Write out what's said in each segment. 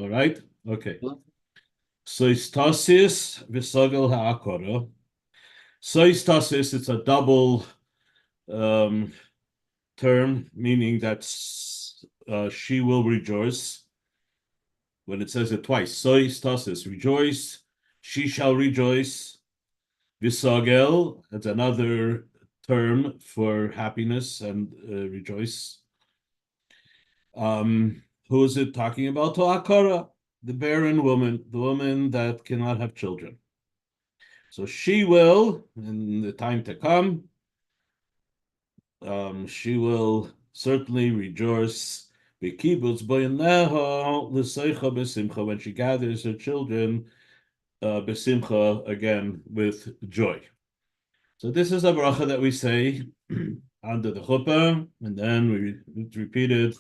right? Okay. So it's Tasis, Vesagel, Haakarah. So it's Tasis, it's a double term, meaning that she will rejoice. When it says it twice, so it's Tasis, rejoice, she shall rejoice. Vesagel, that's another term for happiness and rejoice. Who is it talking about? Haakarah, the barren woman, the woman that cannot have children. So she will, in the time to come, she will certainly rejoice when she gathers her children besimcha, again with joy. So this is a bracha that we say under the chuppah, and then we repeat it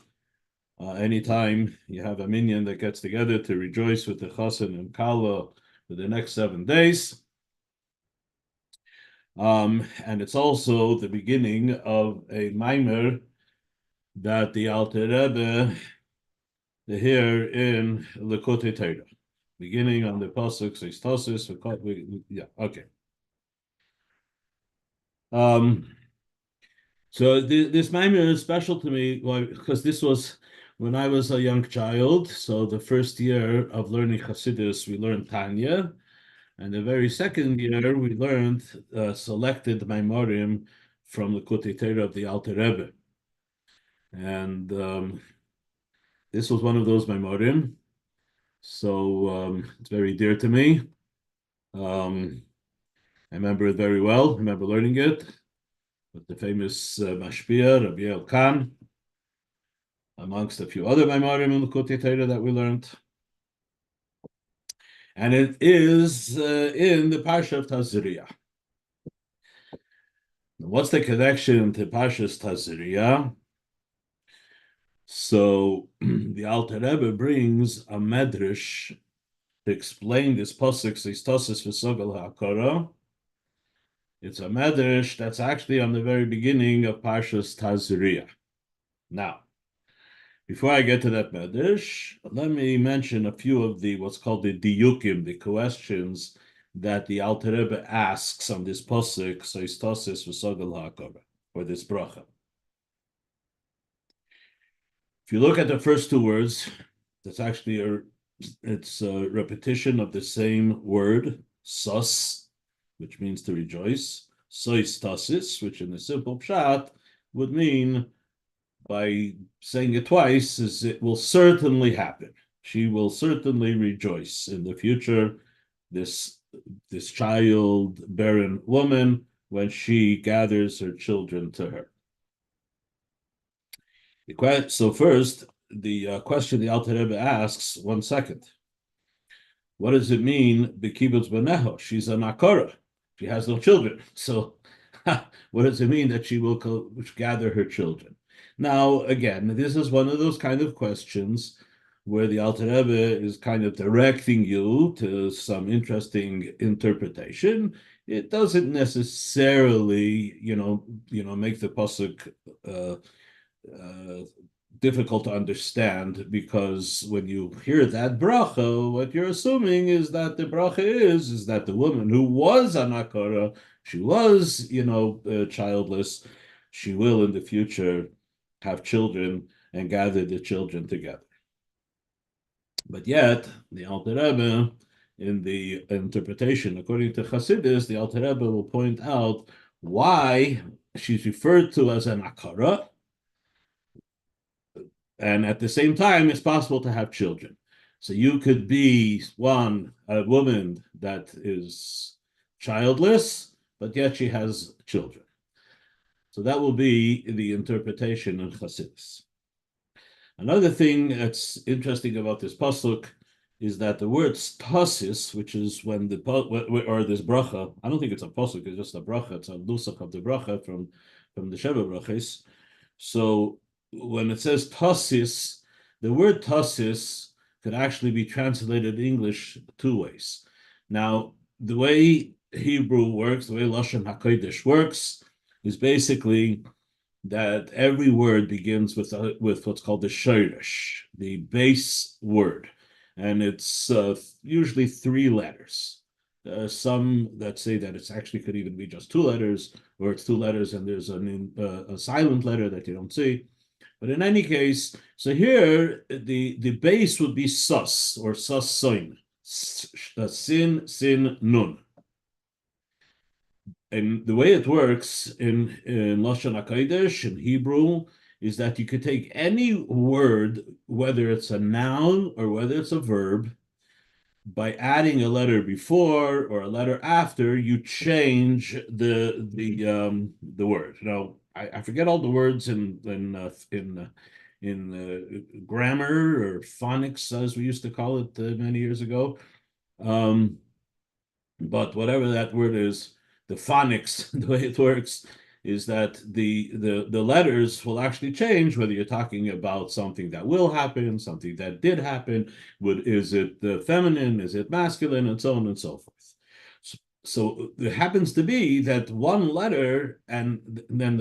anytime you have a minyan that gets together to rejoice with the chassan and kala for the next 7 days. And it's also the beginning of a mimer that the Alter Rebbe here in Likutei Torah, beginning on the pasuk says Tasis. Yeah, okay. So this mimer is special to me because this was when I was a young child. So the first year of learning Chassidus, we learned Tanya. And the very second year, we learned selected Maimorim from the Likutei Torah of the Alter Rebbe. And this was one of those Maimorim. So it's very dear to me. I remember it very well. I remember learning it with the famous Mashpia, Rabbi Khan, amongst a few other Maimorim in the Likutei Torah that we learned. And it is in the Parshas Tazria. What's the connection to Parshas Tazria? So the Alter Rebbe brings a medrash to explain this pasuk, says Tasis Vesagel Haakarah. It's a medrash that's actually on the very beginning of Parshas Tazria. Now, before I get to that medrash, let me mention a few of the what's called the diyukim, the questions that the Alter Rebbe asks on this pasuk, says Tasis Vesagel Haakarah, or this bracha. If you look at the first two words, that's actually it's a repetition of the same word, sus, which means to rejoice. Sois tasis, which in the simple pshat would mean, by saying it twice, is it will certainly happen. She will certainly rejoice in the future, this child barren woman, when she gathers her children to her. So first, the question the Alter Rebbe asks, 1 second. What does it mean, B'kibbutz Baneho? She's an Haakarah. She has no children. So what does it mean that she will gather her children? Now, again, this is one of those kind of questions where the Alter Rebbe is kind of directing you to some interesting interpretation. It doesn't necessarily, make the pasuk difficult to understand, because when you hear that bracha, what you're assuming is that the bracha is that the woman who was an Haakarah, she was, childless, she will in the future have children and gather the children together. But yet, the Alter Rebbe, in the interpretation according to Chassidus, the Alter Rebbe will point out why she's referred to as an Haakarah, and at the same time, it's possible to have children. So you could be a woman that is childless, but yet she has children. So that will be the interpretation of Chassidus. Another thing that's interesting about this pasuk is that the word tasis, which is when this bracha, I don't think it's a pasuk, it's just a bracha, it's a nusach of the bracha from the Sheva brachas. So when it says tasis, the word tasis could actually be translated in English 2 ways. Now, the way Hebrew works, the way Lashon HaKodesh works, is basically that every word begins with what's called the shoresh, the base word, and it's usually 3 letters. Some that say that it's actually could even be just 2 letters, or it's 2 letters and there's a silent letter that you don't see. But in any case, so here the base would be sus or sus sin, sin nun. And the way it works in Lashon HaKodesh, in Hebrew, is that you could take any word, whether it's a noun or whether it's a verb, by adding a letter before or a letter after, you change the word. Now, I forget all the words in grammar or phonics, as we used to call it many years ago. But whatever that word is, the phonics, the way it works is that the letters will actually change whether you're talking about something that will happen, something that did happen. Is it the feminine? Is it masculine? And so on and so forth. So it happens to be that one letter and then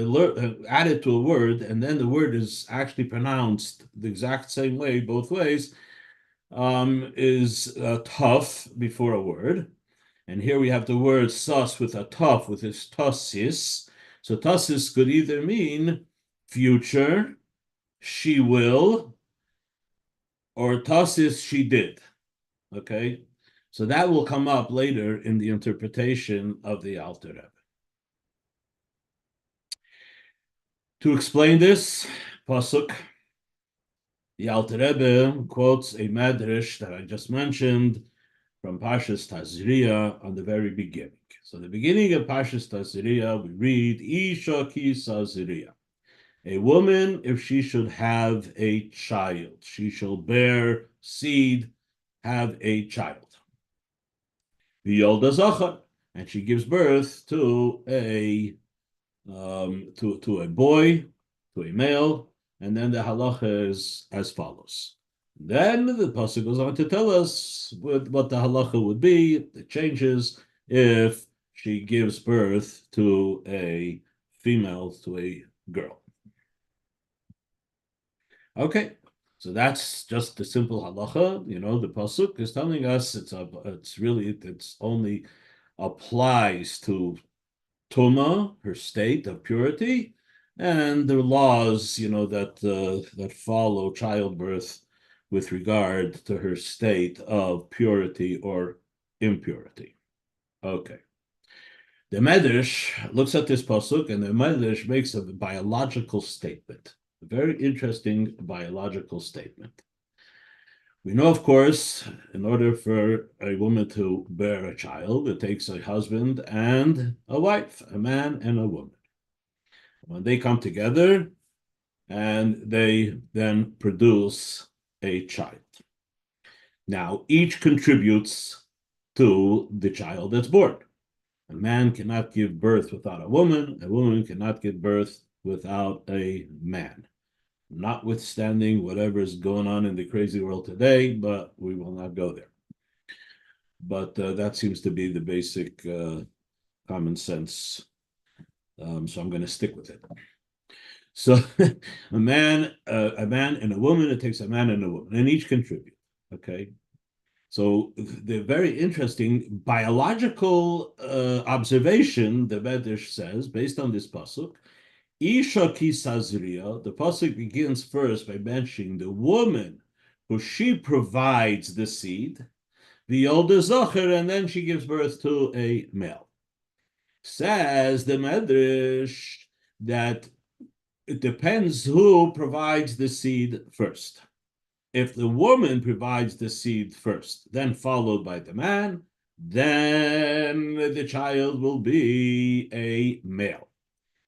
added to a word, and then the word is actually pronounced the exact same way both ways, is tough before a word. And here we have the word sus with a tough, with this tasis. So tasis could either mean future, she will, or tasis, she did. Okay? So that will come up later in the interpretation of the Alter Rebbe. To explain this pasuk, the Alter Rebbe quotes a medrash that I just mentioned from Parshas Tazria on the very beginning. So the beginning of Parshas Tazria, we read, Isha ki Tazria. A woman, if she should have a child, she shall bear seed, have a child. V'yolda zachar, and she gives birth to a boy, to a male, and then the halacha is as follows. Then the pasuk goes on to tell us what the halacha would be. It changes if she gives birth to a female, to a girl. Okay, so that's just the simple halacha. You know, the pasuk is telling us it only applies to Tuma, her state of purity, and the laws, that follow childbirth with regard to her state of purity or impurity. Okay. The Medrash looks at this pasuk, and the Medrash makes a biological statement, a very interesting biological statement. We know, of course, in order for a woman to bear a child, it takes a husband and a wife, a man and a woman. When they come together, and they then produce a child. Now, each contributes to the child that's born. A man cannot give birth without a woman cannot give birth without a man. Notwithstanding whatever is going on in the crazy world today, but we will not go there. But that seems to be the basic common sense. So I'm going to stick with it. So a man and a woman, it takes a man and a woman, and each contribute. Okay. So the very interesting biological observation, the Medrash says, based on this pasuk, Isha ki Tazria, the pasuk begins first by mentioning the woman who she provides the seed, the older zocher, and then she gives birth to a male. Says the Medrash that it depends who provides the seed first. If the woman provides the seed first, then followed by the man, then the child will be a male.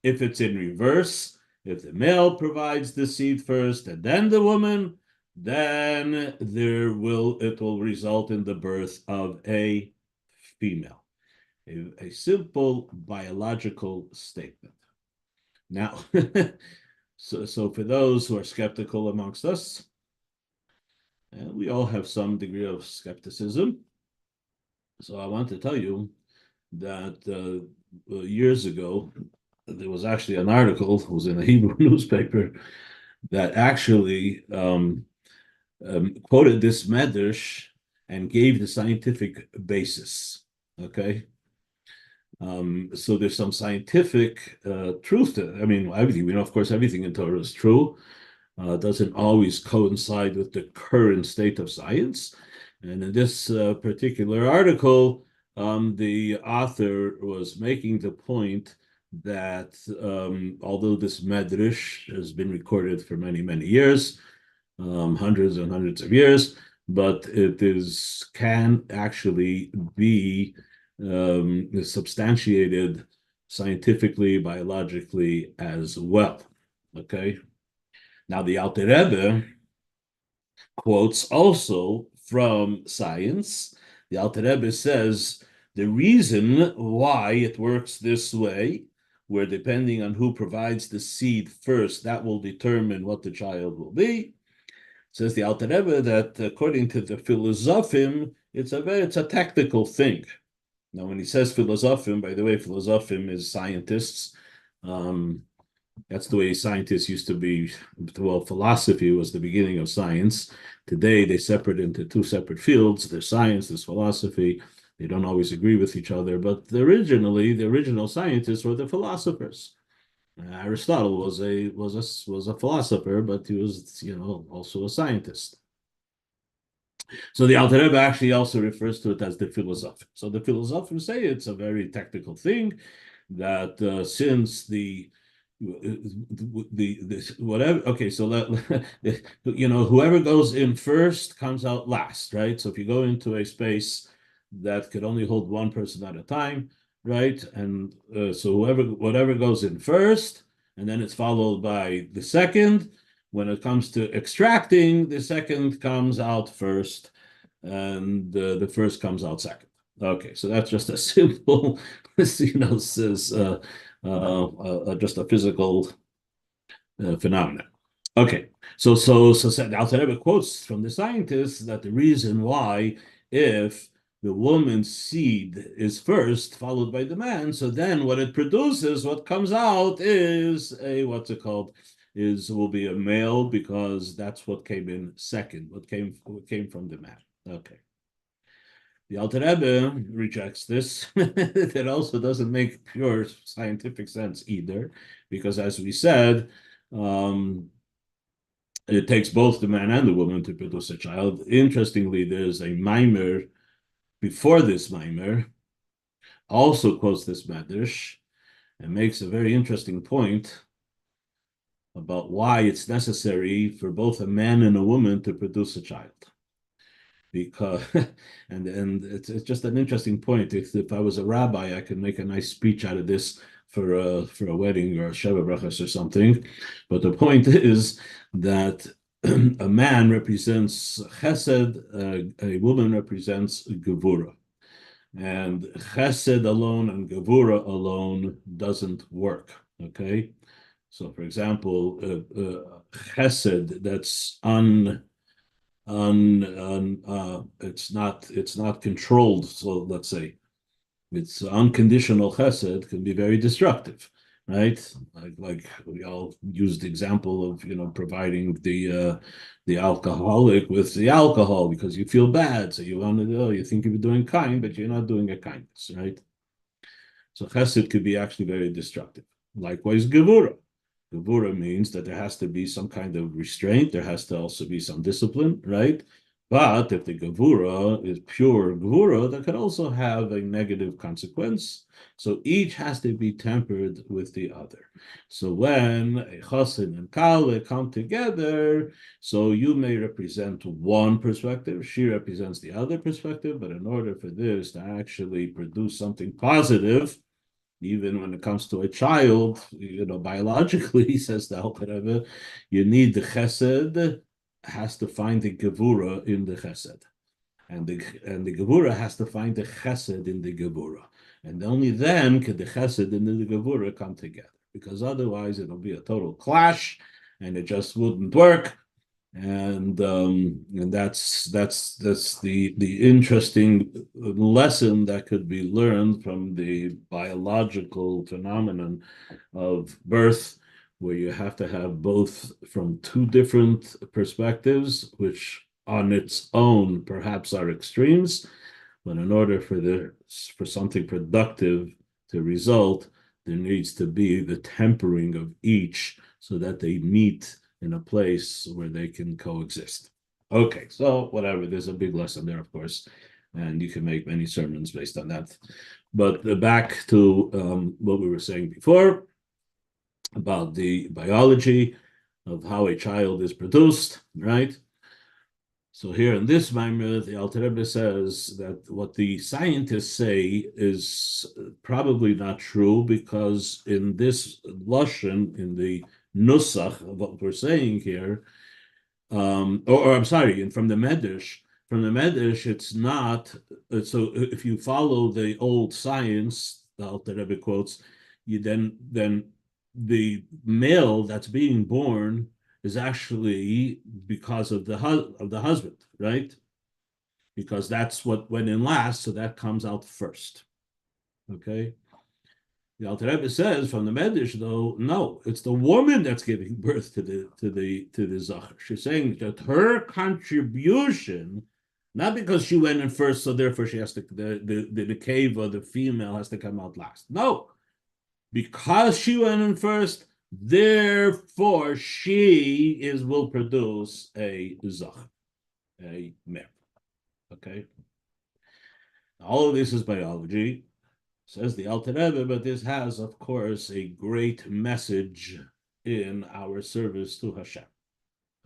If it's in reverse, if the male provides the seed first and then the woman, then it will result in the birth of a female. A simple biological statement. Now, so for those who are skeptical amongst us, and we all have some degree of skepticism. So I want to tell you that years ago, there was actually an article, it was in a Hebrew newspaper, that actually quoted this medrash and gave the scientific basis. Okay. So there's some scientific truth to it. I mean, everything, we know, of course, everything in Torah is true. Doesn't always coincide with the current state of science. And in this particular article, the author was making the point that although this medrash has been recorded for many, many years, hundreds and hundreds of years, but it can actually be substantiated scientifically, biologically as well. Okay. Now the Alter Rebbe quotes also from science. The Alter Rebbe says the reason why it works this way, where depending on who provides the seed first, that will determine what the child will be. Says the Alter Rebbe that according to the philosophim, it's a technical thing. Now, when he says philosophim, by the way, philosophim is scientists. That's the way scientists used to be. Well, philosophy was the beginning of science. Today, they separate into two separate fields. There's science, there's philosophy. They don't always agree with each other, but originally, the original scientists were the philosophers. Aristotle was a philosopher, but he was, also a scientist. So the Alter Rebbe actually also refers to it as the philosophy. So the philosophers say it's a very technical thing that since the whatever, okay, so whoever goes in first comes out last, right? So if you go into a space that could only hold one person at a time, right? And so whatever goes in first, and then it's followed by the second. When it comes to extracting, the second comes out first, and the first comes out second. Okay, so that's just a simple, says just a physical phenomenon. Okay, so the Alter Rebbe quotes from the scientists that the reason why, if the woman's seed is first, followed by the man, so then what it produces, what comes out is will be a male, because that's what came in second, what came from the man. Okay. The Alter Rebbe rejects this. It also doesn't make pure scientific sense either, because as we said, it takes both the man and the woman to produce a child. Interestingly, there's a mimer before this mimer, also quotes this medrash, and makes a very interesting point about why it's necessary for both a man and a woman to produce a child. Because and it's just an interesting point. If I was a rabbi, I could make a nice speech out of this for a wedding or a sheva brachas or something. But the point is that a man represents chesed, a woman represents gevura, and chesed alone and gevura alone doesn't work. Okay, so for example, chesed that's it's not controlled. So let's say it's unconditional chesed can be very destructive, right? Like we all used the example of providing the alcoholic with the alcohol because you feel bad, so you think you're doing kind, but you're not doing a kindness, right? So chesed could be actually very destructive. Likewise, gevura. Gevura means that there has to be some kind of restraint. There has to also be some discipline, right? But if the gevura is pure gevura, that could also have a negative consequence. So each has to be tempered with the other. So when a chassid and kale come together, so you may represent one perspective, she represents the other perspective, but in order for this to actually produce something positive, even when it comes to a child, biologically, says the Alter Rebbe, you need the chesed has to find the gevura in the chesed, and the gevura has to find the chesed in the gevura, and only then can the chesed and the gevura come together, because otherwise it'll be a total clash, and it just wouldn't work. And that's the interesting lesson that could be learned from the biological phenomenon of birth, where you have to have both from two different perspectives, which on its own perhaps are extremes, but in order for something productive to result, there needs to be the tempering of each so that they meet in a place where they can coexist. Okay, so whatever, there's a big lesson there, of course, and you can make many sermons based on that. But back to what we were saying before about the biology of how a child is produced, right? So here in this Maimer, the Alter Rebbe says that what the scientists say is probably not true, because in this Lashon, in the Nusach of what we're saying here, or I'm sorry, and from the Medrash, it's not. So if you follow the old science, the Alter Rebbe quotes, you then the male that's being born is actually because of the husband, right? Because that's what went in last, so that comes out first. Okay. The Alter Rebbe says from the Medrash, though, no, it's the woman that's giving birth to the Zachar. She's saying that her contribution, not because she went in first, so therefore she has to the cave or the female has to come out last. No, because she went in first, therefore she will produce a Zachar, a male. Okay, all of this is biology. Says the Alter Rebbe, but this has, of course, a great message in our service to Hashem.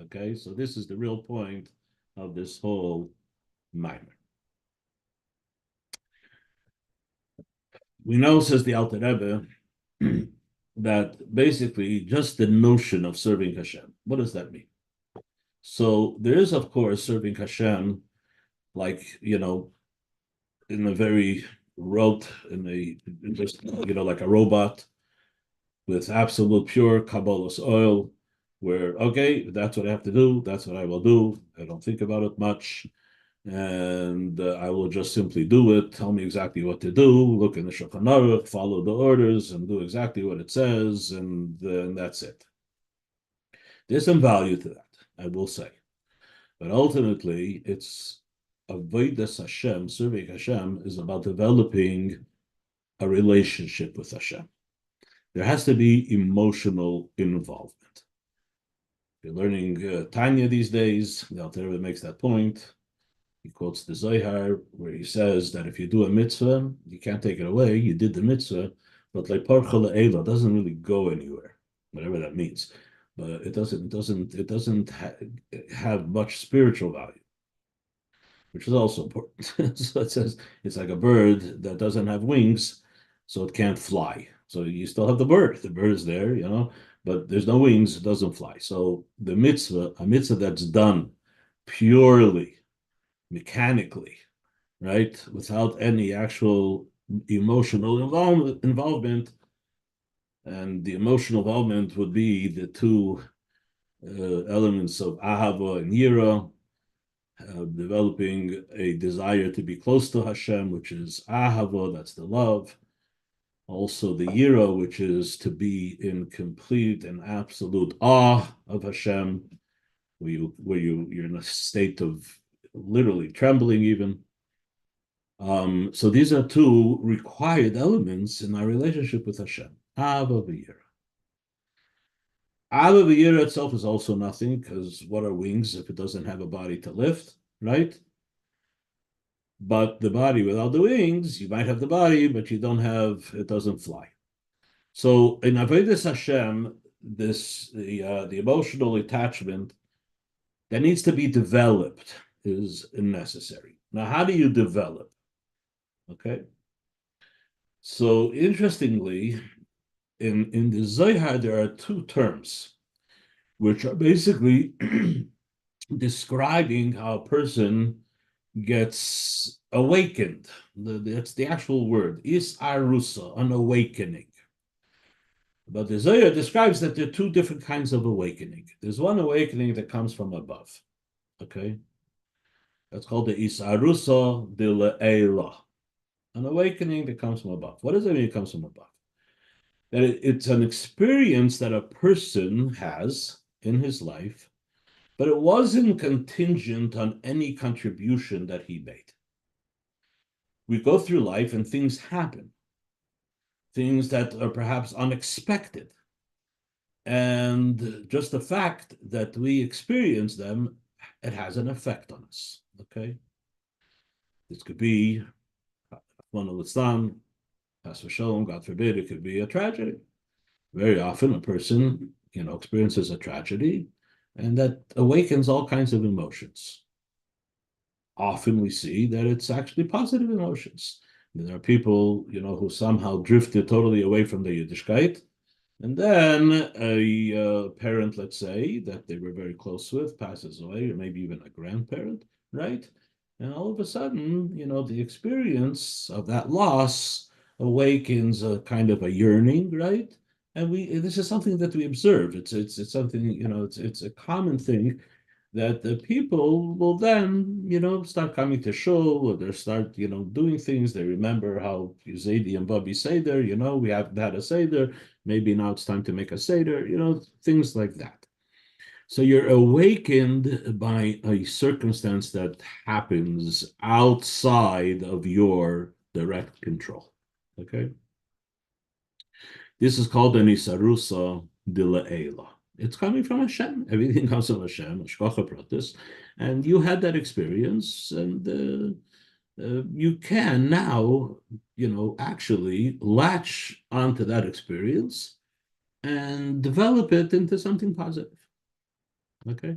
Okay, so this is the real point of this whole mimer. We know, says the Alter Rebbe, that basically just the notion of serving Hashem. What does that mean? So there is, of course, serving Hashem, like, in a very rote, just, like a robot, with absolute pure Kabbalah's oil, where, okay, that's what I have to do, that's what I will do. I don't think about it much, and I will just simply do it. Tell me exactly what to do, look in the Shulchan Aruch, follow the orders, and do exactly what it says, and that's it. There's some value to that, I will say. But ultimately, it's Avodas Hashem, serving Hashem, is about developing a relationship with Hashem. There has to be emotional involvement. You're learning Tanya these days. The Alter Rebbe makes that point. He quotes the Zohar, where he says that if you do a mitzvah, you can't take it away. You did the mitzvah, but like Parshas Tazria doesn't really go anywhere, whatever that means. But it doesn't have much spiritual value, which is also important. So it says it's like a bird that doesn't have wings, so it can't fly. So you still have the bird. The bird is there, but there's no wings, it doesn't fly. So the mitzvah, a mitzvah that's done purely mechanically, right, without any actual emotional involvement, and the emotional involvement would be the two elements of ahava and yira, developing a desire to be close to Hashem, which is ahava, that's the love. Also the yira, which is to be in complete and absolute awe of Hashem, where you're in a state of literally trembling even. So these are two required elements in our relationship with Hashem. Ahava v'yira. Ahava v'yira itself is also nothing, because what are wings if it doesn't have a body to lift, right? But the body without the wings, you might have the body, but it doesn't fly. So in Avodas Hashem, the emotional attachment that needs to be developed is necessary. Now, how do you develop? Okay. So interestingly, in the Zohar, there are two terms which are basically describing how a person gets awakened. That's the actual word, is arusa, an awakening. But the Zohar describes that there are two different kinds of awakening. There's one awakening that comes from above. Okay? That's called the Isaruso de Le'ela. An awakening that comes from above. What does it mean it comes from above? That it's an experience that a person has in his life, but it wasn't contingent on any contribution that he made. We go through life and things happen, things that are perhaps unexpected. And just the fact that we experience them, it has an effect on us. Okay? This could be one of the God forbid, it could be a tragedy. Very often a person, experiences a tragedy, and that awakens all kinds of emotions. Often we see that it's actually positive emotions. There are people, who somehow drifted totally away from the Yiddishkeit, and then a parent, let's say, that they were very close with passes away, or maybe even a grandparent, right? And all of a sudden, the experience of that loss awakens a kind of a yearning, right? And this is something that we observe. It's something, it's a common thing that the people will then, start coming to shul, or they start, doing things. They remember how Zaidi and Bubby Seder, we haven't had a Seder. Maybe now it's time to make a Seder, things like that. So you're awakened by a circumstance that happens outside of your direct control. Okay? This is called an Isarusa de Le'ela. It's coming from Hashem. Everything comes from Hashem, Shochet, and you had that experience, and you can now, actually latch onto that experience and develop it into something positive. Okay?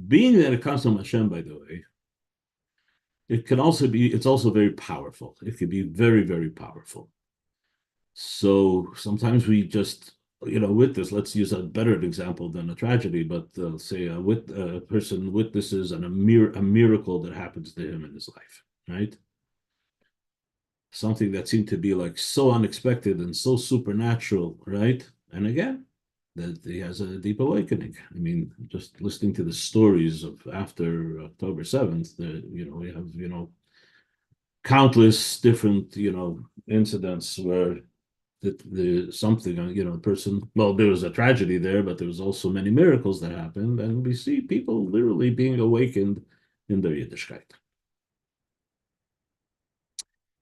Being that it comes from Hashem, by the way, it's also very powerful. It can be very, very powerful. So sometimes we just, with this, let's use a better example than a tragedy, but say a person witnesses a miracle that happens to him in his life, right? Something that seemed to be like so unexpected and so supernatural, right? And again, that he has a deep awakening. I mean, just listening to the stories of after October 7th, we have, countless different, incidents where the something, person, well, there was a tragedy there, but there was also many miracles that happened, and we see people literally being awakened in their Yiddishkeit.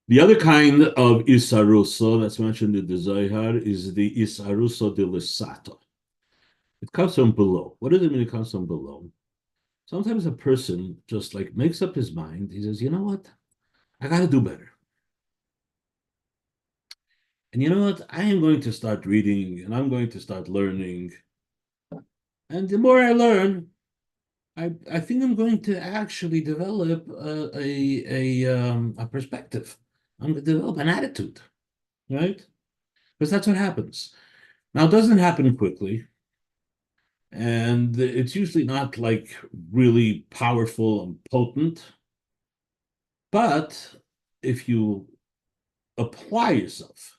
The other kind of Isaruso that's mentioned in the Zohar is the Isaruso de Lisato. It comes from below. What does it mean it comes from below? Sometimes a person just like makes up his mind. He says, you know what? I got to do better. And you know what? I am going to start reading and I'm going to start learning. And the more I learn, I think I'm going to actually develop a perspective. I'm going to develop an attitude, right? Because that's what happens. Now, it doesn't happen quickly. And it's usually not like really powerful and potent. But if you apply yourself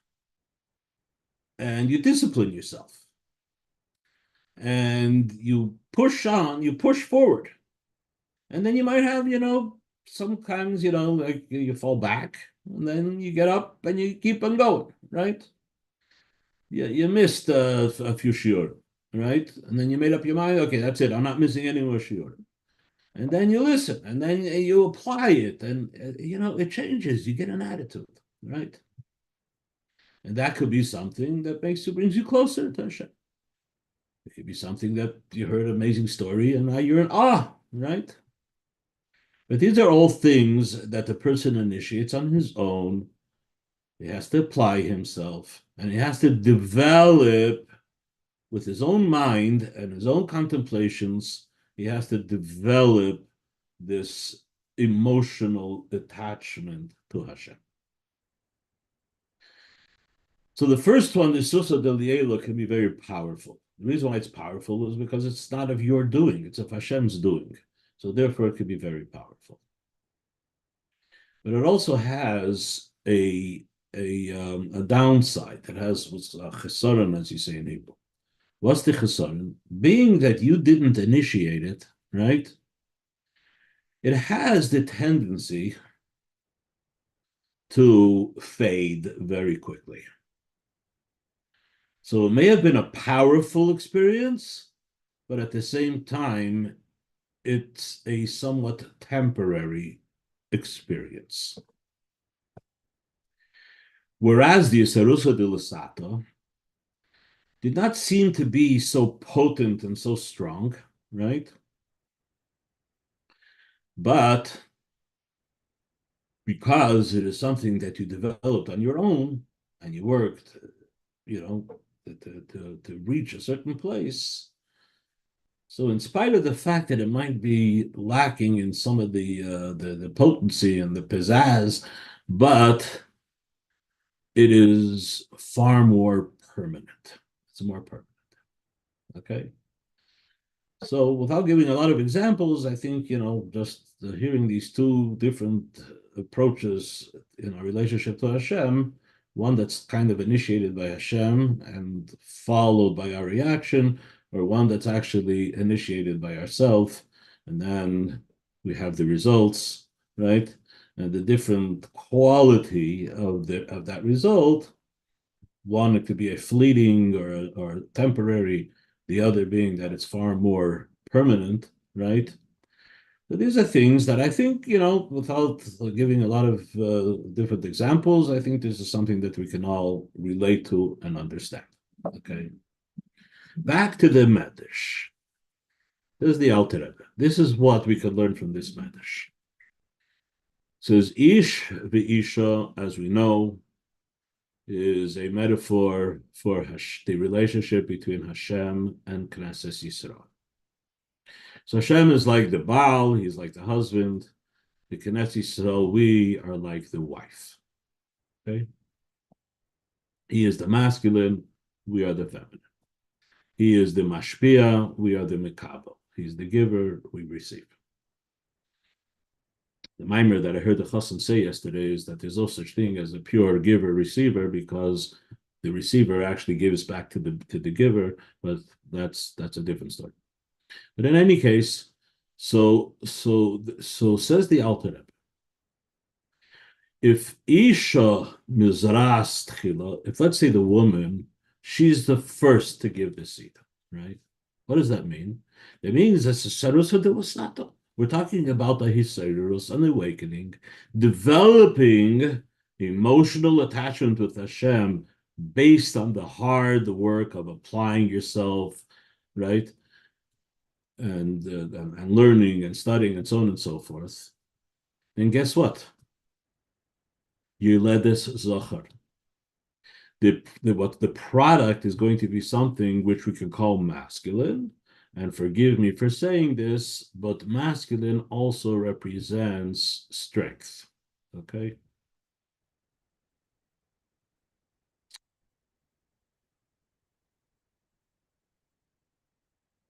and you discipline yourself and you push on, you push forward, and then you might have, sometimes, like you fall back and then you get up and you keep on going, right? You missed a few shiur, right? And then you made up your mind, okay, that's it. I'm not missing any more shiur. And then you listen, and then you apply it, and it changes. You get an attitude, right? And that could be something that brings you closer to Hashem. It could be something that you heard an amazing story, and now you're in awe, right? But these are all things that the person initiates on his own. He has to apply himself, and he has to develop with his own mind and his own contemplations. He has to develop this emotional attachment to Hashem. So the first one, the Susa del Liela, can be very powerful. The reason why it's powerful is because it's not of your doing, it's of Hashem's doing. So therefore it can be very powerful. But it also has a a downside. It has what's a chesaron, as you say in Hebrew. What's the chesaron? Being that you didn't initiate it, right? It has the tendency to fade very quickly. So it may have been a powerful experience, but at the same time, it's a somewhat temporary experience. Whereas the Isarusa de Lusato did not seem to be so potent and so strong, right? But because it is something that you developed on your own and you worked, to reach a certain place. So in spite of the fact that it might be lacking in some of the potency and the pizzazz, but it is far more permanent. It's more permanent. Okay. So without giving a lot of examples, I think, just hearing these two different approaches in our relationship to Hashem, one that's kind of initiated by Hashem and followed by our reaction, or one that's actually initiated by ourselves, and then we have the results, right? And the different quality of that result, one, it could be a fleeting or temporary, the other being that it's far more permanent, right? But these are things that I think, without giving a lot of different examples, I think this is something that we can all relate to and understand. Okay. Back to the Medrash. This is the Alter Rebbe. This is what we can learn from this Medrash. It says, Ish v'isha, as we know, is a metaphor for the relationship between Hashem and Knesset Yisrael. So Hashem is like the Baal, he's like the husband. The Knesset Yisrael, we are like the wife. Okay? He is the masculine, we are the feminine. He is the mashpia, we are the mekabel. He's the giver, we receive. The mimer that I heard the Chassan say yesterday is that there's no such thing as a pure giver-receiver because the receiver actually gives back to the giver, but that's a different story. But in any case, so says the Alter Rebbe, if Isha mizras tchila, if let's say the woman, she's the first to give the seed, right? What does that mean? It means that's a sarusa de wasato. We're talking about the Hisayrus, an awakening, developing emotional attachment with Hashem based on the hard work of applying yourself, right? And learning and studying and so on and so forth. And guess what? You led this zachar. The product is going to be something which we can call masculine. And forgive me for saying this, but masculine also represents strength. Okay?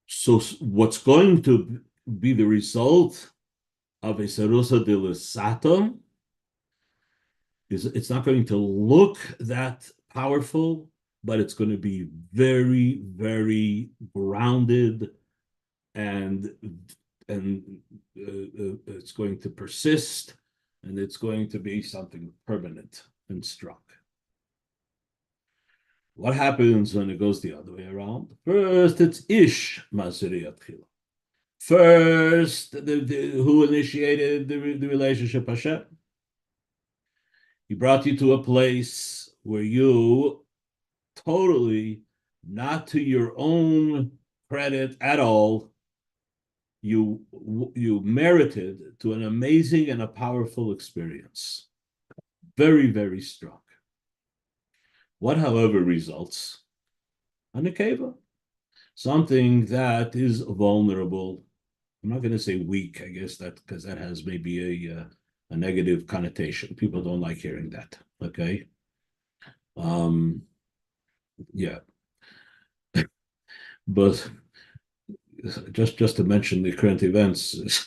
So what's going to be the result of a Sarusa de Lusato is it's not going to look that powerful, but it's going to be very, very grounded, and it's going to persist, and it's going to be something permanent and strong. What happens when it goes the other way around? First, it's Ish Masiriyat Chila. First, who initiated the relationship? Hashem. He brought you to a place where you totally, not to your own credit at all, you merited to an amazing and a powerful experience. Very, very strong. What, however, results? A nekeva. Something that is vulnerable. I'm not going to say weak, I guess, that because that has maybe a negative connotation. People don't like hearing that. Okay. Yeah. But just to mention the current events.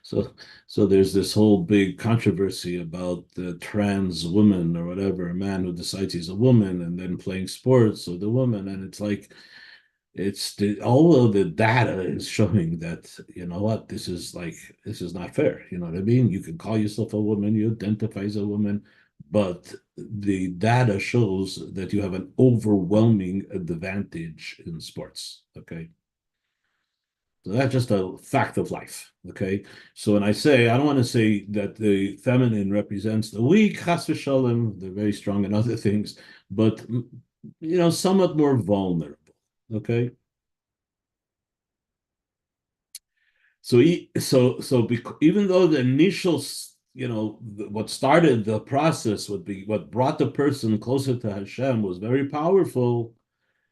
So there's this whole big controversy about the trans woman or whatever, a man who decides he's a woman and then playing sports with a woman, and it's like all of the data is showing that, you know what, this is not fair. You know what I mean? You can call yourself a woman, you identify as a woman, but the data shows that you have an overwhelming advantage in sports. Okay. So that's just a fact of life. Okay. So when I say, I don't want to say that the feminine represents the weak, chas v'shalom, they're very strong in other things, but somewhat more vulnerable. Okay. So even though the initial, what started the process what brought the person closer to Hashem was very powerful,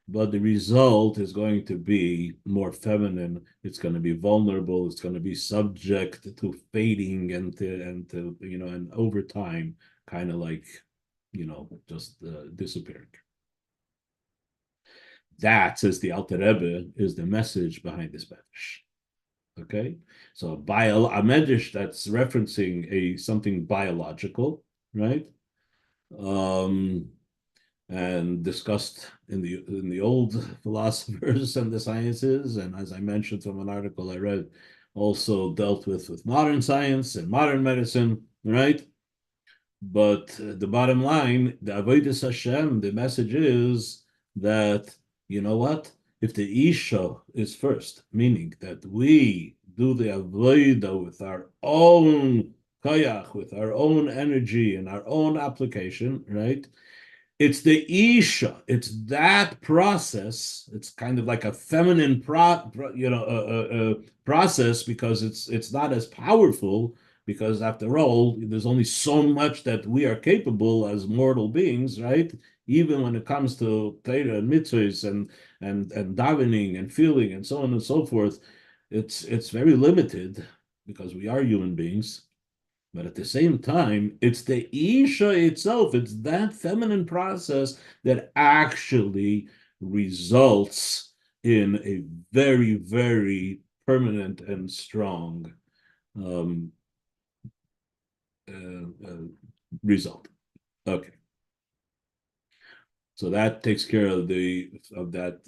but the result is going to be more feminine. It's going to be vulnerable. It's going to be subject to fading and over time, kind of like, just disappearing. That, says the Alter Rebbe, is the message behind this medrash. Okay, so a medrash that's referencing something biological, right? And discussed in the old philosophers and the sciences, and as I mentioned from an article I read, also dealt with modern science and modern medicine, right? But the bottom line, the avodas Hashem, the message is that, you know what? If the Isha is first, meaning that we do the avodah with our own koyach, with our own energy and our own application, right? It's the Isha. It's that process. It's kind of like a feminine process, because it's not as powerful, because after all, there's only so much that we are capable as mortal beings, right? Even when it comes to Torah and mitzvahs and davening and feeling and so on and so forth, it's very limited because we are human beings. But at the same time, it's the Isha itself, it's that feminine process that actually results in a very, very permanent and strong result. Okay. So that takes care of that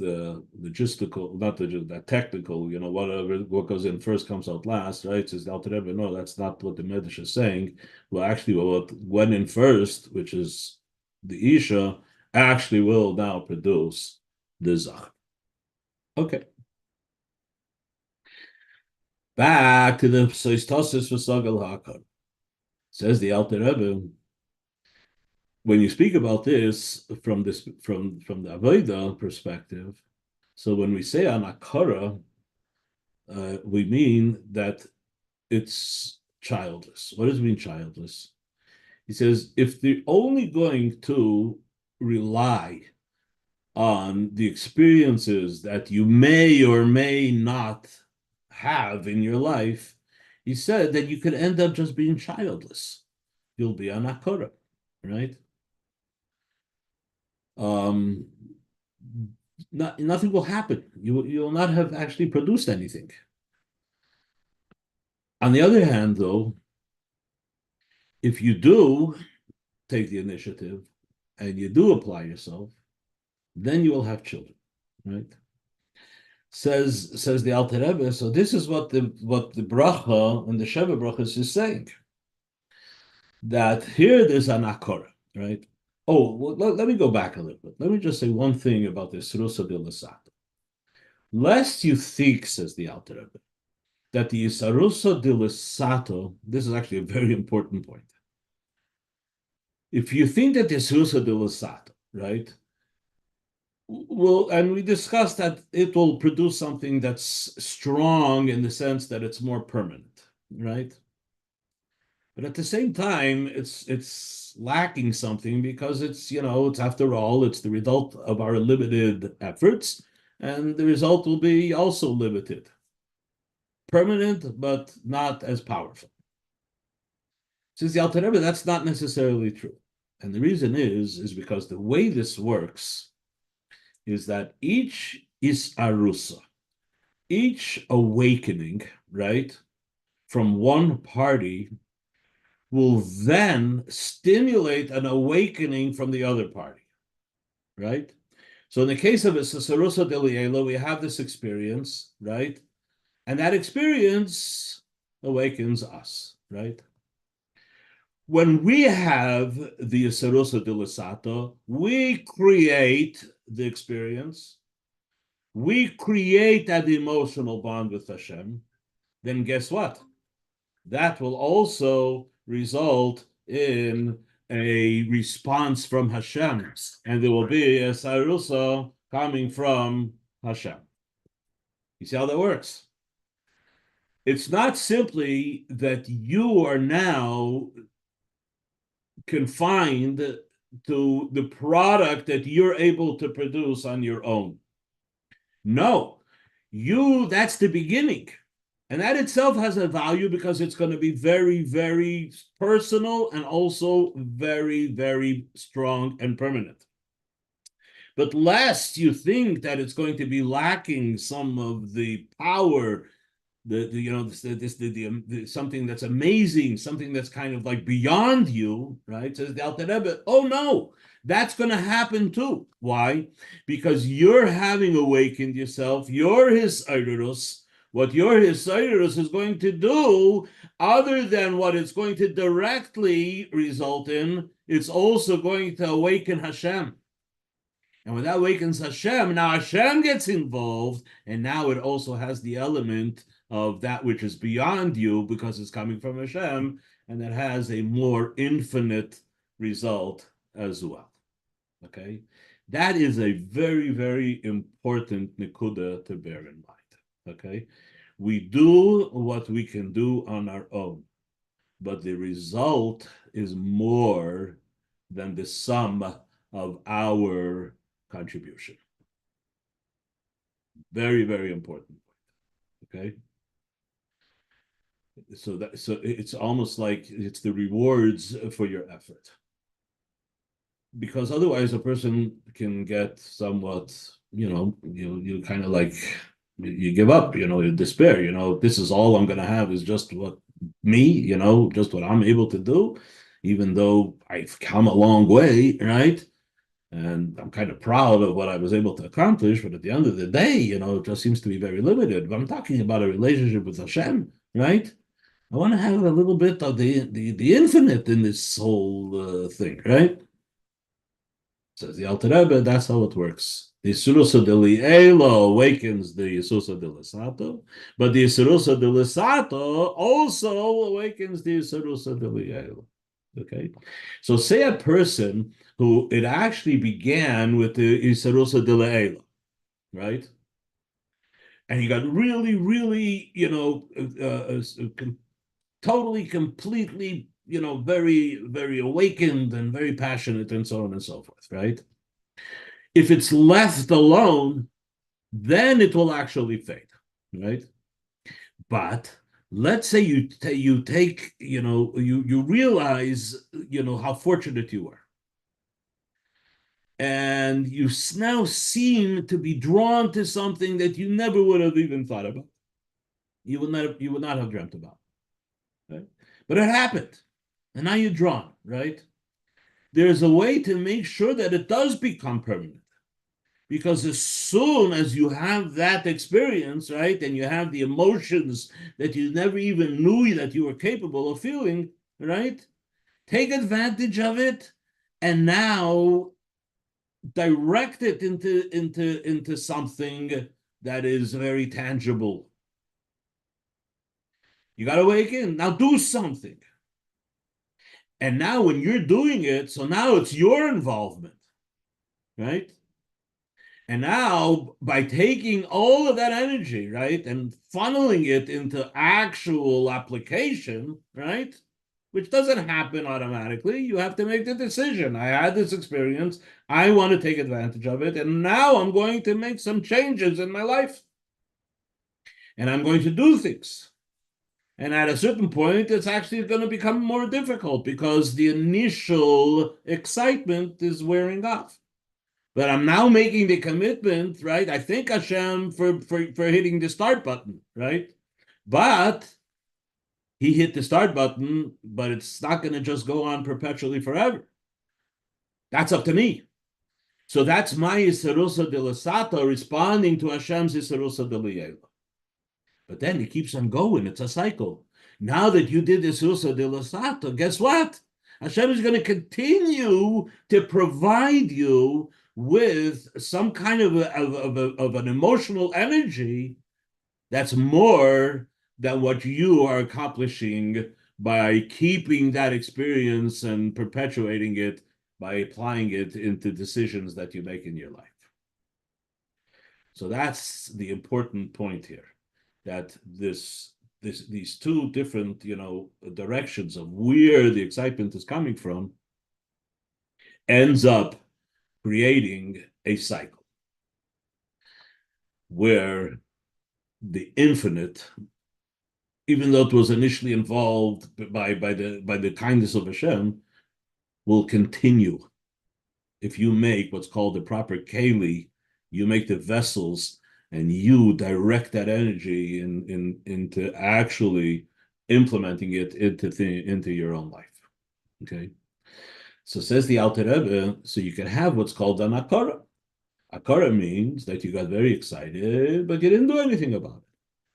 logistical, not that technical, what goes in first comes out last, right? Says the Alter Rebbe, no, that's not what the Medrash is saying. Well, actually, what went in first, which is the Isha, actually will now produce the Zach. Okay. Back to the Tasis Vesagel Haakarah. Says the Alter Rebbe, when you speak about this from the Avodah perspective, so when we say an Haakarah, we mean that it's childless. What does it mean, childless? He says, if they're only going to rely on the experiences that you may or may not have in your life, he said that you could end up just being childless. You'll be an Haakarah, right? Nothing will happen. You will not have actually produced anything. On the other hand, though, if you do take the initiative and you do apply yourself, then you will have children, right? Says the Alter Rebbe. So this is what the bracha and the Sheva brachas is saying. That here there's an Haakarah, right? Oh, well, let me go back a little bit. Let me just say one thing about this Rusa de Lasato. Lest you think, says the Alter Rebbe, that the Isarusa de Lasato, this is actually a very important point. If you think that the Isarusa de Lasato, right, well, and we discussed that it will produce something that's strong in the sense that it's more permanent, right? But at the same time, it's lacking something, because it's after all, it's the result of our limited efforts, and the result will be also limited, permanent, but not as powerful. Since the Alter Rebbe, that's not necessarily true, and the reason is because the way this works is that each is arusa, each awakening, right, from one party will then stimulate an awakening from the other party, right? So in the case of a Sasarusa Deliela, we have this experience, right? And that experience awakens us, right? When we have the Sarusa Delisato, we create the experience, we create that emotional bond with Hashem, then guess what? That will also result in a response from Hashem, and there will be a sarusa coming from Hashem. You see how that works? It's not simply that you are now confined to the product that you're able to produce on your own. No, that's the beginning. And that itself has a value because it's going to be very, very personal and also very, very strong and permanent. But lest you think that it's going to be lacking some of the power, something that's amazing, something that's kind of like beyond you, right? Says the Alter Rebbe, oh no, that's going to happen too. Why? Because you're having awakened yourself, you're his Eirus. What your Hisayrus is going to do, other than what it's going to directly result in, it's also going to awaken Hashem. And when that awakens Hashem, now Hashem gets involved, and now it also has the element of that which is beyond you because it's coming from Hashem, and that has a more infinite result as well. Okay? That is a very, very important nikuda to bear in mind. Okay, we do what we can do on our own, but the result is more than the sum of our contribution. Very, very important. Okay, so it's almost like it's the rewards for your effort, because otherwise a person can get somewhat, you kind of like. You give up, you despair, this is all I'm going to have is just what me, just what I'm able to do, even though I've come a long way, right? And I'm kind of proud of what I was able to accomplish, but at the end of the day, it just seems to be very limited. But I'm talking about a relationship with Hashem, right? I want to have a little bit of the infinite in this whole thing, right? Says the Alter Rebbe, that's how it works. The Yisurusa de Lielo awakens the Yisurusa de Lisato, but the Yisurusa de Lisato also awakens the Yisurusa de Lielo. Okay? So say a person who it actually began with the Yisurusa de Lielo, right? And he got really, really, totally, completely, very, very awakened and very passionate and so on and so forth, right? If it's left alone, then it will actually fade, right? But let's say you take, you realize, how fortunate you are. And you now seem to be drawn to something that you never would have even thought about. You would not have dreamt about. Right? But it happened. And now you're drawn, right? There's a way to make sure that it does become permanent. Because as soon as you have that experience, right, and you have the emotions that you never even knew that you were capable of feeling, right, take advantage of it and now direct it into something that is very tangible. You got to awaken. Now do something. And now when you're doing it, so now it's your involvement, right? And now, by taking all of that energy, right, and funneling it into actual application, right, which doesn't happen automatically, you have to make the decision. I had this experience. I want to take advantage of it. And now I'm going to make some changes in my life. And I'm going to do things. And at a certain point, it's actually going to become more difficult because the initial excitement is wearing off. but I'm now making the commitment, right? I thank Hashem for hitting the start button, right? But he hit the start button, but it's not going to just go on perpetually forever. That's up to me. So that's my Isarusa de Lasato responding to Hashem's Isarusa de Liela. But then it keeps on going. It's a cycle. Now that you did Isarusa de Lasato, guess what? Hashem is going to continue to provide you with some kind of an emotional energy that's more than what you are accomplishing by keeping that experience and perpetuating it by applying it into decisions that you make in your life. So that's the important point here, that these two different, directions of where the excitement is coming from ends up creating a cycle where the infinite, even though it was initially involved by the kindness of Hashem, will continue if you make what's called the proper keli. You make the vessels and you direct that energy into actually implementing it into your own life. Okay, so says the Alter Rebbe, so you can have what's called an Haakarah. Haakarah means that you got very excited, but you didn't do anything about it.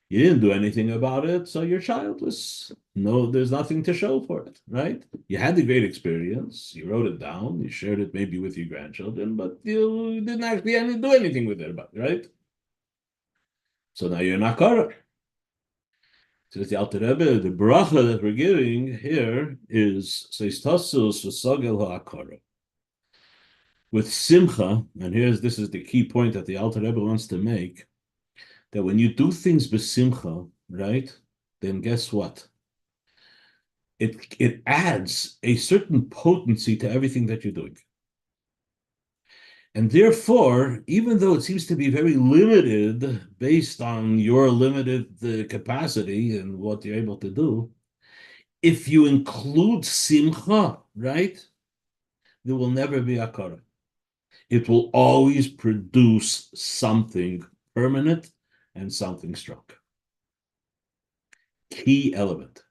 You didn't do anything about it, so you're childless. No, there's nothing to show for it, right? You had the great experience, you wrote it down, you shared it maybe with your grandchildren, but you didn't actually do anything with it, right? So now you're not Haakarah. Says the Alter Rebbe, the bracha that we're giving here is says Tasis Vesagel Haakarah. With simcha, and this is the key point that the Alter Rebbe wants to make, that when you do things besimcha, right, then guess what? It adds a certain potency to everything that you're doing. And therefore, even though it seems to be very limited based on your limited capacity and what you're able to do, if you include simcha, right, there will never be Haakarah. It will always produce something permanent and something strong. Key element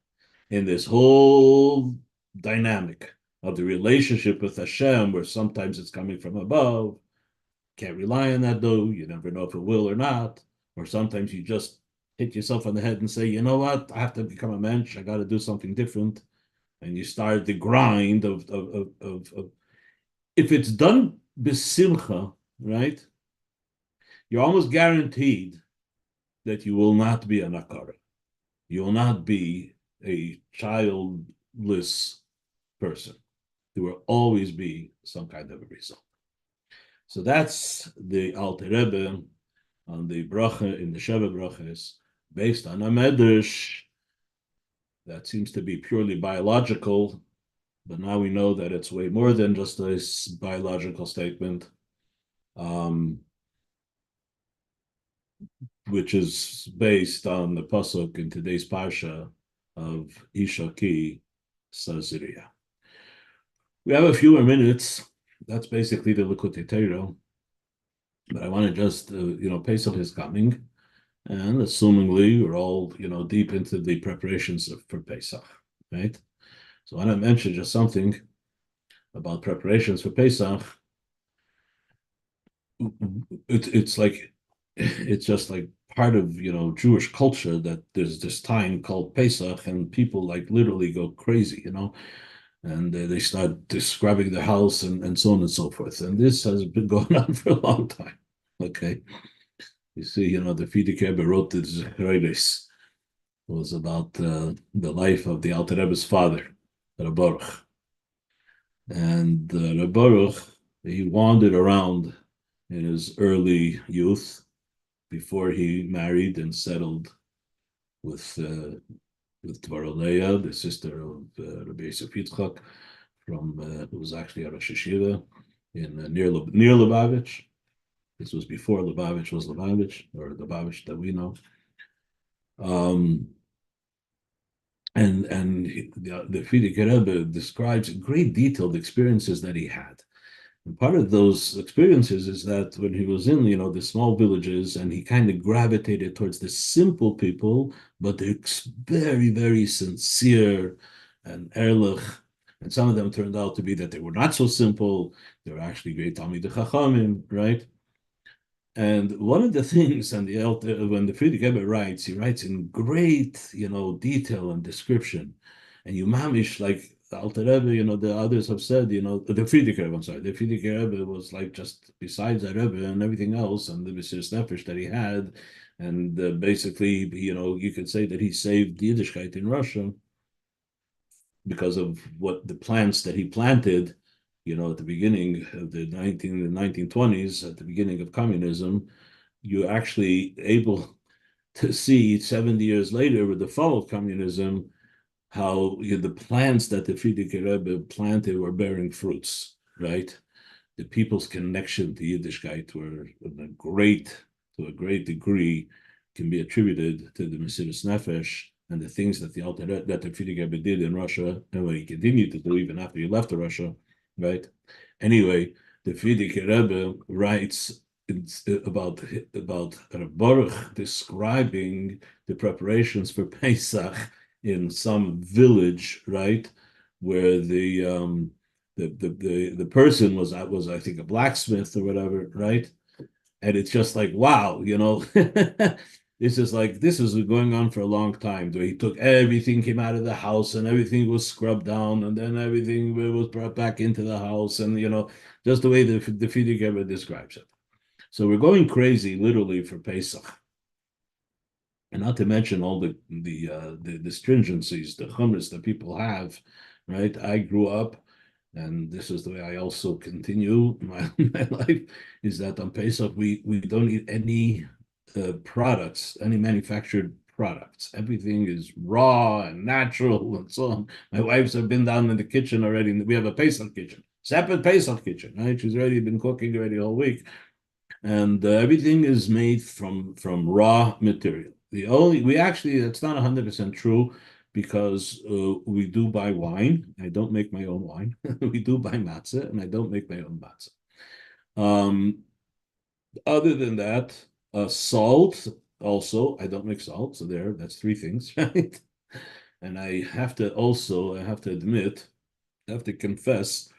in this whole dynamic of the relationship with Hashem, where sometimes it's coming from above, can't rely on that though, you never know if it will or not, or sometimes you just hit yourself on the head and say, you know what, I have to become a mensch, I got to do something different, and you start the grind of if it's done besimcha, right, you're almost guaranteed that you will not be an Haakarah. You will not be a childless person. There will always be some kind of a result. So that's the Alter Rebbe on the bracha in the Sheva brachas, based on a medrash that seems to be purely biological, but now we know that it's way more than just a biological statement. Which is based on the pasuk in today's parsha of Ishaki Tazria. We have a few more minutes. That's basically the Likutei Torah. But I want to just, Pesach is coming, and assumingly we're all, deep into the preparations for Pesach, right? So I want to mention just something about preparations for Pesach. It's just like part of Jewish culture that there's this time called Pesach, and people like literally go crazy, and they start scrubbing the house and so on and so forth. And this has been going on for a long time. Okay, you see, the Frierdiker Rebbe wrote the Tiferes. It was about the life of the Alter Rebbe's father, Rebbe Baruch, and Rebbe Baruch, he wandered around in his early youth, before he married and settled with Dvoraleya, the sister of Rabbi Yitzchok, who was actually a Rosh Yeshiva near Lubavitch. This was before Lubavitch was Lubavitch, or Lubavitch that we know. And the Frierdiker Rebbe describes in great detail the experiences that he had. And part of those experiences is that when he was in, the small villages, and he kind of gravitated towards the simple people, but they're very, very sincere and ehrlich. And some of them turned out to be that they were not so simple. They were actually great Talmidei Chachamim, right? And one of the things, and when the Friedrich Rebbe writes, he writes in great, detail and description. And you mamish, like the Alter Rebbe, the others have said, the Friedrich Rebbe, I'm sorry, the Friedrich Rebbe was like just besides that Rebbe and everything else, and the Mesiras Nefesh that he had. And basically, you could say that he saved Yiddishkeit in Russia because of what the plants that he planted, at the beginning of the 1920s, at the beginning of communism. You're actually able to see 70 years later with the fall of communism how the plants that the Friedrich Rebbe planted were bearing fruits, right? The people's connection to Yiddishkeit were to a great degree, can be attributed to the Mesiras Nefesh and the things that the Friedrich Rebbe did in Russia, and what he continued to do even after he left Russia, right? Anyway, the Friedrich Rebbe writes about Rav Baruch describing the preparations for Pesach in some village, right, where the person was I think a blacksmith or whatever, right? And it's just like, wow, this is going on for a long time. He took everything, came out of the house, and everything was scrubbed down, and then everything was brought back into the house, and just the way the Friedrich Rebbe describes it. So we're going crazy, literally, for Pesach, and not to mention all the stringencies, the chumras that people have, right? I grew up, and this is the way I also continue my life, is that on Pesach we don't eat any products, any manufactured products. Everything is raw and natural and so on. My wives have been down in the kitchen already. We have a Pesach kitchen, separate Pesach kitchen, right? She's already been cooking already all week, and everything is made from raw material. It's not 100% true, because we do buy wine. I don't make my own wine. We do buy matzah, and I don't make my own matzah. Other than that, salt also, I don't make salt. So that's three things, right? And I have to admit, I have to confess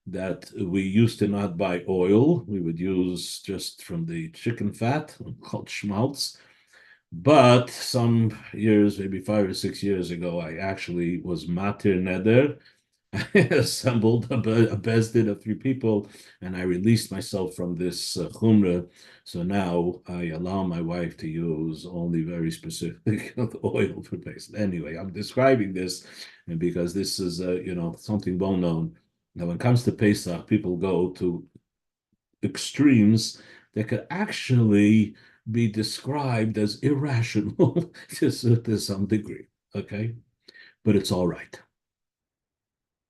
that we used to not buy oil. We would use just from the chicken fat called schmaltz. But some years, maybe 5 or 6 years ago, I actually was matir neder. I assembled a bezdin of 3 people, and I released myself from this chumrah. So now I allow my wife to use only very specific oil for paste. Anyway, I'm describing this because this is something well known. Now, when it comes to Pesach, people go to extremes that could actually be described as irrational to some degree, okay? But it's all right.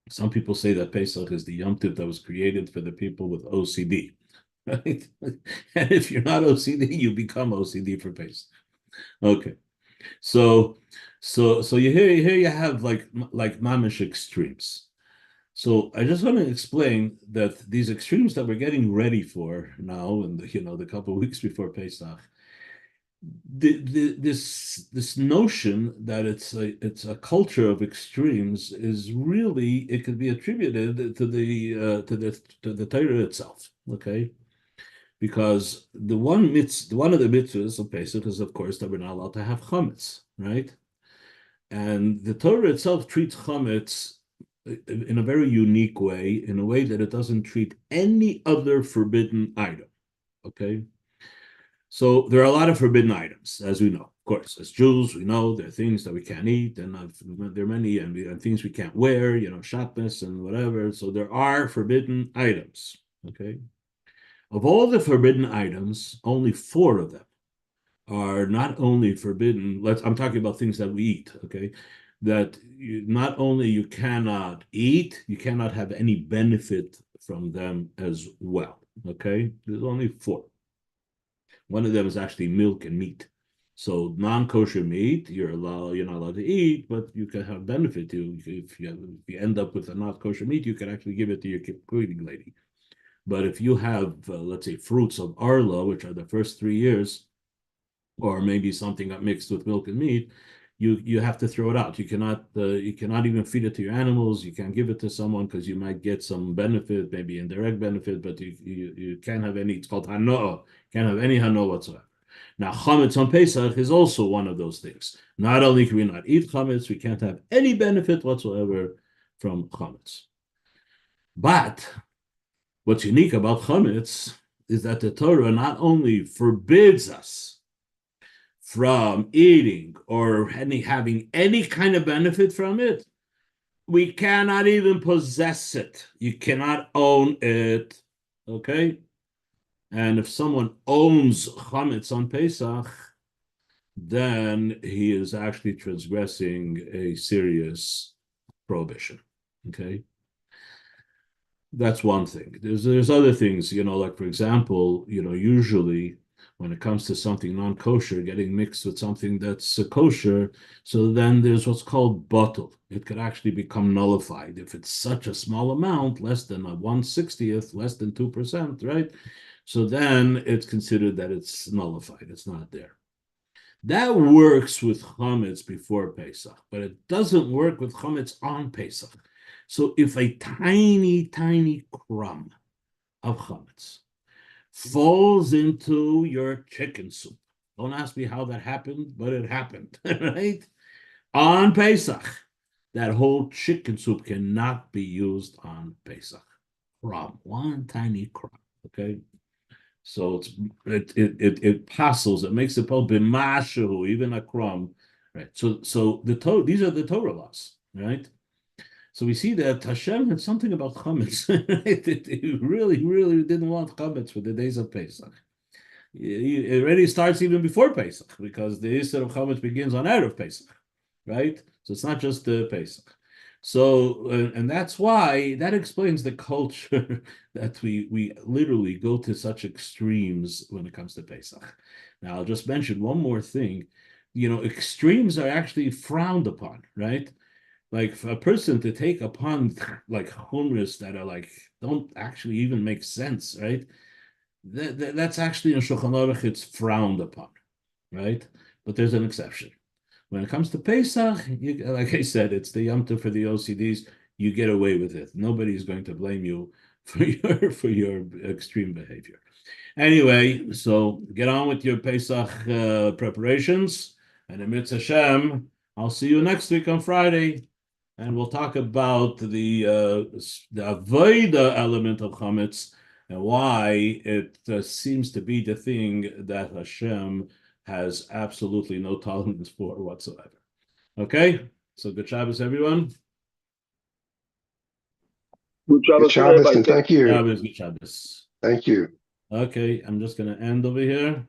Some people say that Pesach is the Yom Tov that was created for the people with OCD, right? And if you're not OCD, you become OCD for Pesach. Okay, so here you have like mamish extremes. So I just want to explain that these extremes that we're getting ready for now, and the couple of weeks before Pesach, this notion that it's a culture of extremes is really, it could be attributed to the Torah itself, okay? Because one of the mitzvahs of Pesach is, of course, that we're not allowed to have chametz, right? And the Torah itself treats chametz in a very unique way, in a way that it doesn't treat any other forbidden item, okay? So there are a lot of forbidden items, as we know. Of course, as Jews, we know there are things that we can't eat, and there are many and things we can't wear, shatnez and whatever. So there are forbidden items, okay? Of all the forbidden items, only 4 of them are not only forbidden. I'm talking about things that we eat, okay? That not only you cannot eat, you cannot have any benefit from them as well, okay? There's only 4. One of them is actually milk and meat. So non-kosher meat, you're not allowed to eat, but you can have benefit. If you end up with a not kosher meat, you can actually give it to your cleaning lady. But if you have, let's say, fruits of Arla, which are the first 3 years, or maybe something got mixed with milk and meat, you have to throw it out. You cannot even feed it to your animals. You can't give it to someone because you might get some benefit, maybe indirect benefit, but you can't have any. It's called hanoah. Can't have any hanoah whatsoever. Now, chametz on Pesach is also one of those things. Not only can we not eat chametz, we can't have any benefit whatsoever from chametz. But what's unique about chametz is that the Torah not only forbids us from eating or having any kind of benefit from it, we cannot even possess it. You cannot own it, okay? And if someone owns chametz on Pesach, then he is actually transgressing a serious prohibition, okay? That's one thing. There's other things, like for example, usually when it comes to something non-kosher, getting mixed with something that's kosher, so then there's what's called bottle. It could actually become nullified if it's such a small amount, less than a 1/60th, less than 2%, right? So then it's considered that it's nullified. It's not there. That works with chametz before Pesach, but it doesn't work with chametz on Pesach. So if a tiny, tiny crumb of chametz falls into your chicken soup, don't ask me how that happened, but it happened, right? On Pesach, that whole chicken soup cannot be used on Pesach. Crumb, one tiny crumb, okay? So it passes, it makes it called b'mashu, even a crumb, right? So these are the Torah laws, right? So we see that Hashem had something about chametz. He really, really didn't want chametz for the days of Pesach. It already starts even before Pesach because the Isser of chametz begins on Erev Pesach, right? So it's not just the Pesach. So, and that's why that explains the culture that we literally go to such extremes when it comes to Pesach. Now, I'll just mention one more thing. Extremes are actually frowned upon, right? Like for a person to take upon like chumras that are like don't actually even make sense, right? That's actually in Shulchan Aruch, it's frowned upon, right? But there's an exception. When it comes to Pesach, like I said, it's the Yom Tov for the OCDs. You get away with it. Nobody's going to blame you for your extreme behavior. Anyway, so get on with your Pesach preparations, and Emetz Hashem, I'll see you next week on Friday, and we'll talk about the avoda element of chametz and why it seems to be the thing that Hashem has absolutely no tolerance for whatsoever. Okay, so good Shabbos, everyone. Good Good Shabbos, Shabbos, Rabbi. and thank you. Shabbos, good Shabbos. Thank you. Okay, I'm just going to end over here.